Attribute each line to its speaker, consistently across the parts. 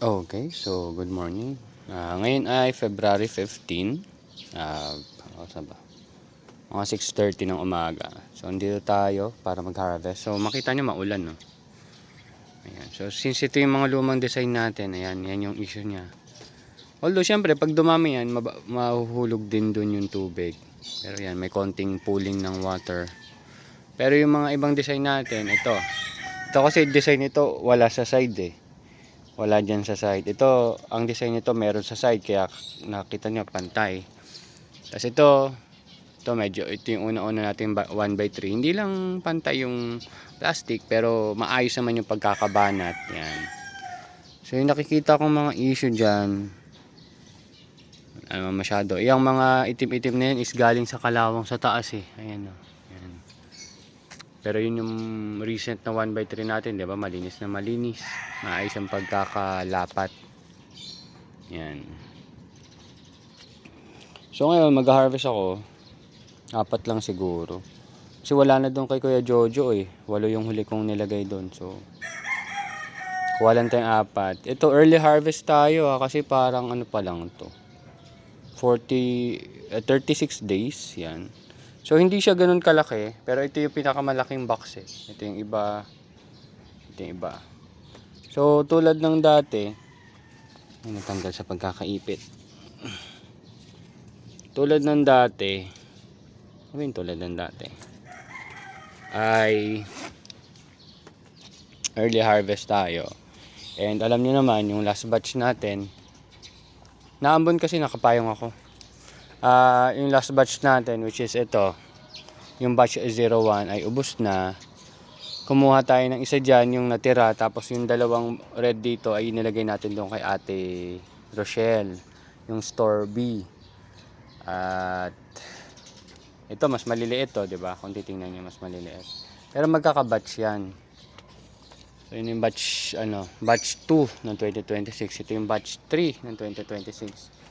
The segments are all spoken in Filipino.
Speaker 1: Okay, so good morning. Ngayon ay February 15. Saan ba? Mga 6:30 ng umaga. So, andito tayo para mag-harvest. So, makita nyo maulan, no? Ayan. So, since ito yung mga lumang design natin, ayan, yan yung issue niya. Although, syempre, pag dumami yan, mahuhulog din dun yung tubig. Pero yan, may konting pooling ng water. Pero yung mga ibang design natin, ito. Ito kasi design ito, wala sa side eh. Wala dyan sa side. Ito, ang design nito meron sa side, kaya nakita nyo pantay. Tapos ito medyo, ito yung una-una natin 1x3. Hindi lang pantay yung plastic, pero maayos naman yung pagkakabanat. Yan. So yung nakikita kong mga issue dyan, ano masyado. Yung mga itim-itim na yan is galing sa kalawang sa taas eh. Ayan o. Yan. Pero yun yung recent na 1x3 natin, di ba? Malinis na malinis. Maayos ang pagkakalapat. Yan. So ngayon mag-harvest ako. 4 lang siguro. Kasi wala na doon kay Kuya Jojo eh. 8 yung huli kong nilagay doon. So kuha lang tayong 4. Ito early harvest tayo kasi parang ano pa lang to. 36 days. Yan. So hindi siya ganoon kalaki. Pero ito yung pinakamalaking box eh. Ito yung iba. Ito yung iba. So tulad ng dati. Ay, natanggal sa pagkakaipit. Tulad ng dati. Ano yung tulad ng dati? Ay early harvest tayo. And alam niyo naman yung last batch natin. Naambon kasi nakapayong ako. Yung last batch natin which is ito. Yung batch 01 ay ubos na. Kumuha tayo ng isa dyan yung natira. Tapos yung dalawang red dito ay inilagay natin doon kay Ate Rochelle. Yung store B. At ito mas maliliit to, 'di ba? Kung titingnan niyo mas maliliit. Pero magkaka-batch 'yan. So yun yung batch 2 ng 2026. Ito yung batch 3 ng 2026.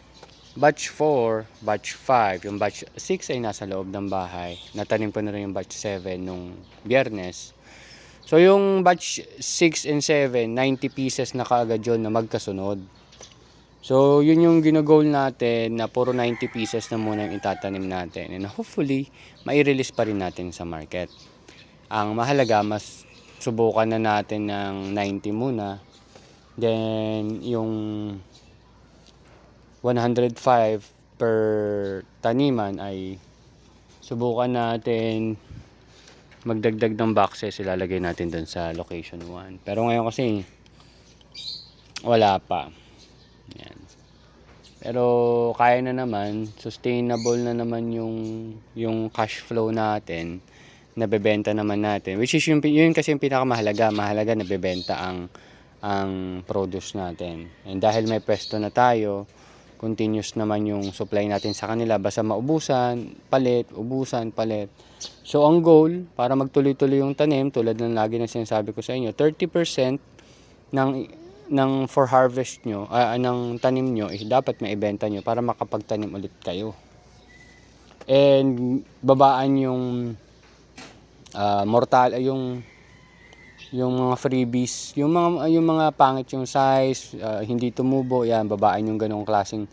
Speaker 1: Batch 4, batch 5, yung batch 6 ay nasa loob ng bahay. Natanim ko na rin yung batch 7 nung Biyernes. So yung batch 6 and 7, 90 pieces na kaagad yun na magkasunod. So yun yung ginagol natin na puro 90 pieces na muna yung itatanim natin. And hopefully, mai-release pa rin natin sa market. Ang mahalaga, mas subukan na natin ng 90 muna. Then yung 105 per taniman ay subukan natin magdagdag ng boxes, ilalagay natin dun sa location 1. Pero ngayon kasi wala pa. Yan. Pero kaya na naman, sustainable na naman yung cash flow natin, nabebenta naman natin. Which is yun kasi yung pinakamahalaga, mahalaga nabebenta ang produce natin. And dahil may pwesto na tayo, continuous naman yung supply natin sa kanila, basta maubusan, palit, ubusan, palit. So ang goal para magtuloy-tuloy yung tanim, tulad ng lagi na sinasabi ko sa inyo, 30% ng for harvest nyo, ng tanim nyo is dapat maibenta nyo para makapagtanim ulit kayo. And babaan yung yung mga freebies, yung mga pangit yung size, hindi tumubo, yan babaan yung ganong klaseng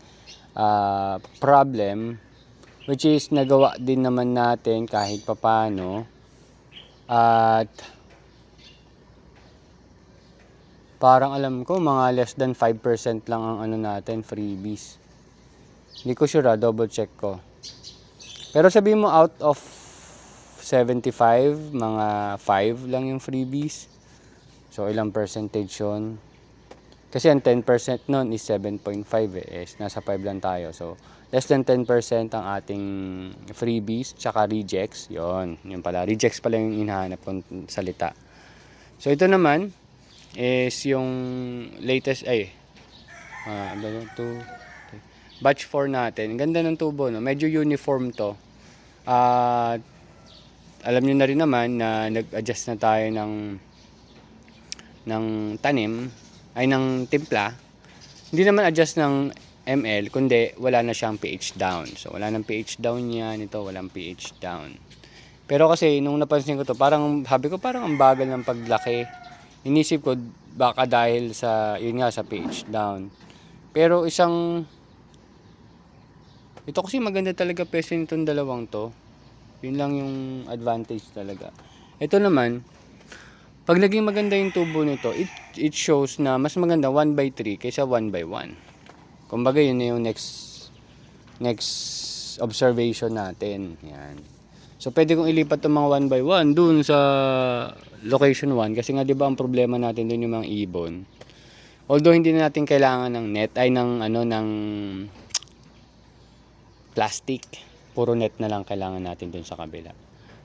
Speaker 1: problem, which is nagawa din naman natin kahit papano. At parang alam ko mga less than 5% lang ang ano natin freebies. Hindi ko sure, double check ko. Pero sabihin mo out of 75, mga 5 lang yung freebies. So ilang percentage yun? Kasi ang 10% nun is 7.5 eh. Nasa 5 lang tayo. So less than 10% ang ating freebies tsaka rejects. Yun pala. Rejects pala yung hinahanap kong salita. So ito naman is yung latest batch 4 natin. Ganda ng tubo, no? Medyo uniform to. Alam niyo na rin naman na nag-adjust na tayo ng tanim ay ng timpla. Hindi naman adjust ng ml kundi wala na siyang pH down. So wala nang pH down yan, ito walang pH down. Pero kasi nung napansin ko to, parang sabi ko parang ang bagal ng paglaki. Inisip ko baka dahil sa yun nga sa pH down. Pero ito kasi maganda talaga peso nitong dalawang to. Yun lang yung advantage talaga. Ito naman, pag naging maganda yung tubo nito, it shows na mas maganda 1/3 kaysa 1/1. Kumbaga yun na yung next observation natin. Yan. So pwede kong ilipat ng mga 1/1 dun sa location 1 kasi nga 'di ba ang problema natin dun yung mga ibon. Although hindi na natin kailangan ng net ay ng plastic. Puro net na lang kailangan natin dun sa kabila.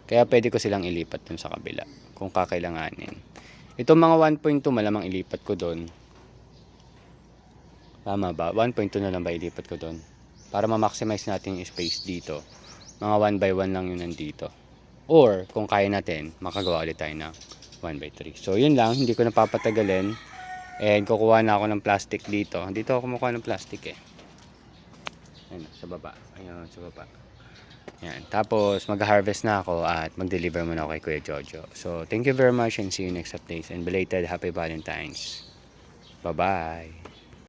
Speaker 1: Kaya pwede ko silang ilipat dun sa kabila kung kakailanganin. Itong mga 1.2 malamang ilipat ko dun. Tama ba? 1.2 na lang ba ilipat ko dun? Para ma-maximize natin yung space dito. Mga 1/1 lang yun nandito. Or kung kaya natin, makagawa ulit tayo ng 1/3. So yun lang, hindi ko napapatagalin. And kukuha na ako ng plastic dito. Dito ako kumukuha ng plastic eh. Ayan, sa baba. Ayan, sa baba. Ayan. Tapos mag-harvest na ako at mag-deliver muna ako kay Kuya Jojo. So thank you very much and see you next updates. And belated Happy Valentine's. Bye-bye.